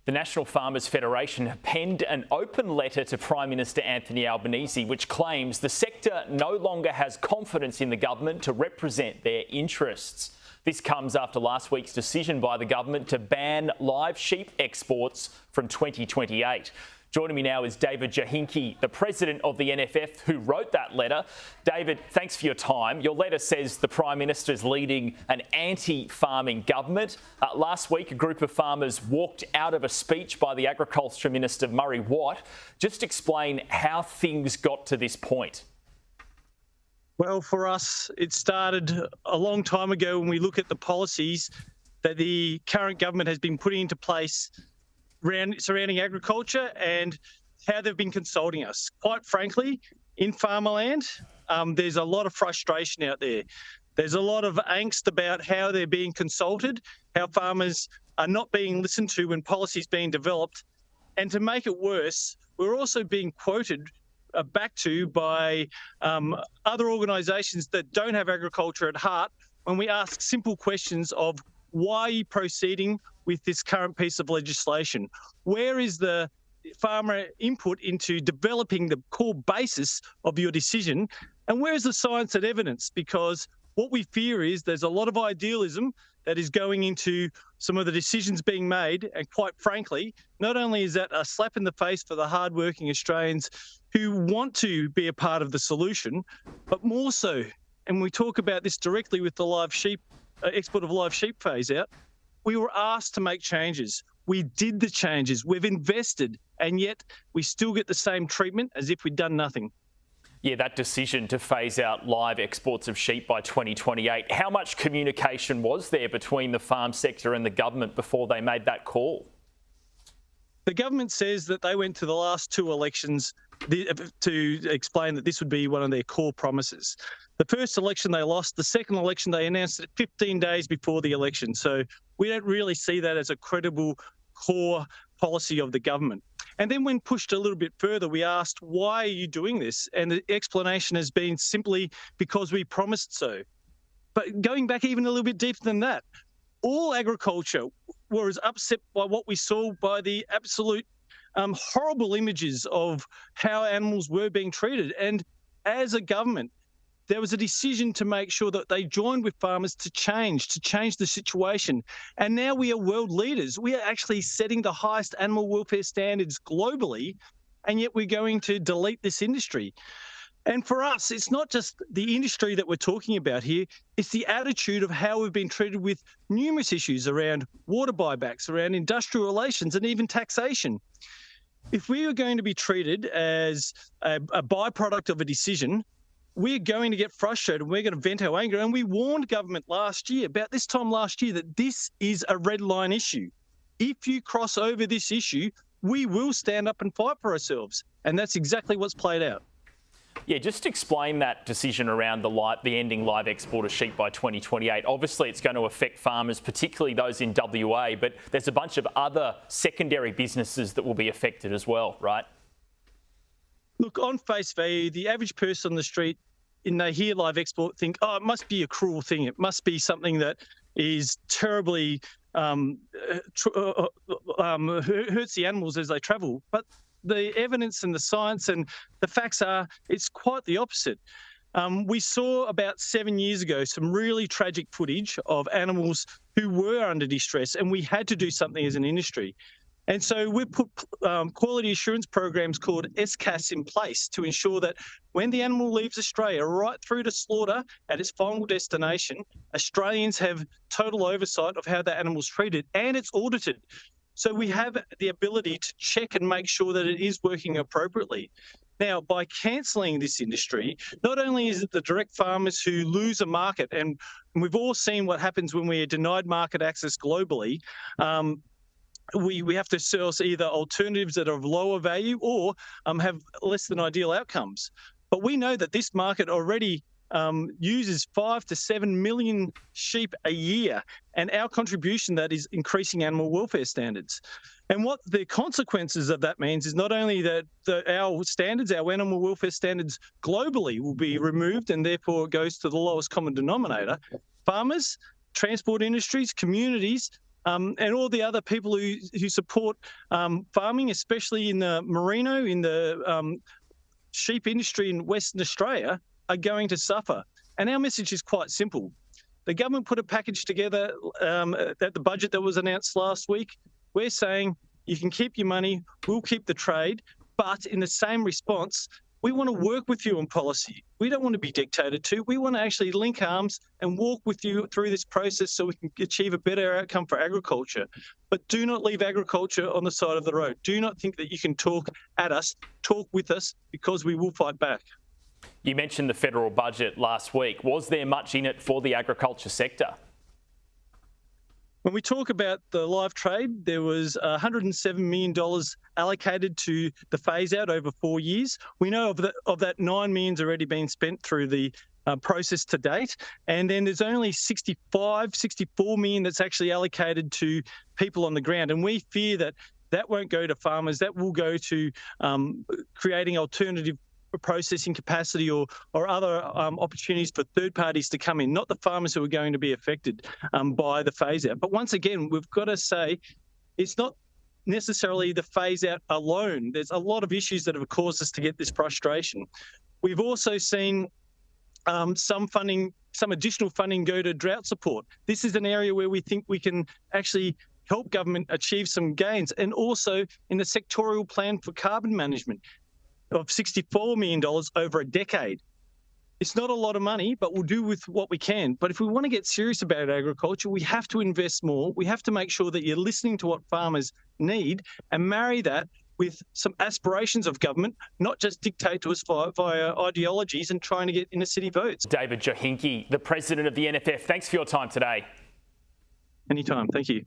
The National Farmers Federation have penned an open letter to Prime Minister Anthony Albanese, which claims the sector no longer has confidence in the government to represent their interests. This comes after last week's decision by the government to ban live sheep exports from 2028. Joining me now is David Jochinke, the president of the NFF, who wrote that letter. David, thanks for your time. Your letter says the Prime Minister is leading an anti-farming government. Last week, a group of farmers walked out of a speech by the Agriculture Minister, Murray Watt. Just explain how things got to this point. Well, for us, it started a long time ago when we look at the policies that the current government has been putting into place surrounding agriculture and how they've been consulting us. Quite frankly, in farmerland, there's a lot of frustration out there. There's a lot of angst about how they're being consulted, how farmers are not being listened to when policy's being developed. And to make it worse, we're also being quoted back to by other organisations that don't have agriculture at heart when we ask simple questions of why are you proceeding with this current piece of legislation? Where is the farmer input into developing the core basis of your decision? And where is the science and evidence? Because what we fear is there's a lot of idealism that is going into some of the decisions being made. And quite frankly, not only is that a slap in the face for the hardworking Australians who want to be a part of the solution, but more so, and we talk about this directly with the live sheep export of live sheep phase out, we were asked to make changes. We did the changes. We've invested, and yet we still get the same treatment as if we'd done nothing. Yeah, that decision to phase out live exports of sheep by 2028, how much communication was there between the farm sector and the government before they made that call? The government says that they went to the last two elections to explain that this would be one of their core promises. The first election they lost, the second election they announced it 15 days before the election. So we don't really see that as a credible core policy of the government. And then when pushed a little bit further, we asked, why are you doing this? And the explanation has been simply because we promised so. But going back even a little bit deeper than that, all agriculture was upset by what we saw by the absolute horrible images of how animals were being treated. And as a government, there was a decision to make sure that they joined with farmers to change the situation. And now we are world leaders. We are actually setting the highest animal welfare standards globally, and yet we're going to delete this industry. And for us, it's not just the industry that we're talking about here, it's the attitude of how we've been treated with numerous issues around water buybacks, around industrial relations, and even taxation. If we are going to be treated as a byproduct of a decision, we're going to get frustrated and we're going to vent our anger. And we warned government about this time last year, that this is a red line issue. If you cross over this issue, we will stand up and fight for ourselves. And that's exactly what's played out. Yeah, just explain that decision around the ending live export of sheep by 2028. Obviously, it's going to affect farmers, particularly those in WA, but there's a bunch of other secondary businesses that will be affected as well, right? Look, on face value, the average person on the street, and they hear live export, think, oh, it must be a cruel thing. It must be something that is terribly hurts the animals as they travel. But the evidence and the science and the facts are it's quite the opposite. We saw about 7 years ago some really tragic footage of animals who were under distress, and we had to do something as an industry. And so we put quality assurance programs called SCAS in place to ensure that when the animal leaves Australia right through to slaughter at its final destination, Australians have total oversight of how that animal's treated, and it's audited. So we have the ability to check and make sure that it is working appropriately. Now, by cancelling this industry, not only is it the direct farmers who lose a market, and we've all seen what happens when we are denied market access globally, we have to source either alternatives that are of lower value or have less than ideal outcomes. But we know that this market already uses 5 to 7 million sheep a year, and our contribution that is increasing animal welfare standards. And what the consequences of that means is not only that our animal welfare standards globally will be removed, and therefore it goes to the lowest common denominator. Farmers, transport industries, communities and all the other people who support farming, especially in the merino, in the sheep industry in Western Australia, are going to suffer. And our message is quite simple. The government put a package together at the budget that was announced last week. We're saying you can keep your money, we'll keep the trade, but in the same response, we want to work with you on policy. We don't want to be dictated to. We want to actually link arms and walk with you through this process so we can achieve a better outcome for agriculture. But do not leave agriculture on the side of the road. Do not think that you can talk at us, talk with us, because we will fight back. You mentioned the federal budget last week. Was there much in it for the agriculture sector? When we talk about the live trade, there was $107 million allocated to the phase-out over 4 years. We know of that $9 million's already been spent through the process to date, and then there's only $64 million that's actually allocated to people on the ground. And we fear that won't go to farmers. That will go to creating alternative processing capacity or other opportunities for third parties to come in, not the farmers who are going to be affected by the phase out. But once again, we've got to say it's not necessarily the phase out alone. There's a lot of issues that have caused us to get this frustration. We've also seen some additional funding go to drought support. This is an area where we think we can actually help government achieve some gains, and also in the sectorial plan for carbon management of $64 million over a decade. It's not a lot of money, but we'll do with what we can. But if we want to get serious about agriculture, we have to invest more. We have to make sure that you're listening to what farmers need and marry that with some aspirations of government, not just dictate to us via ideologies and trying to get inner city votes. David Jochinke, the president of the NFF, thanks for your time today. Anytime. Thank you.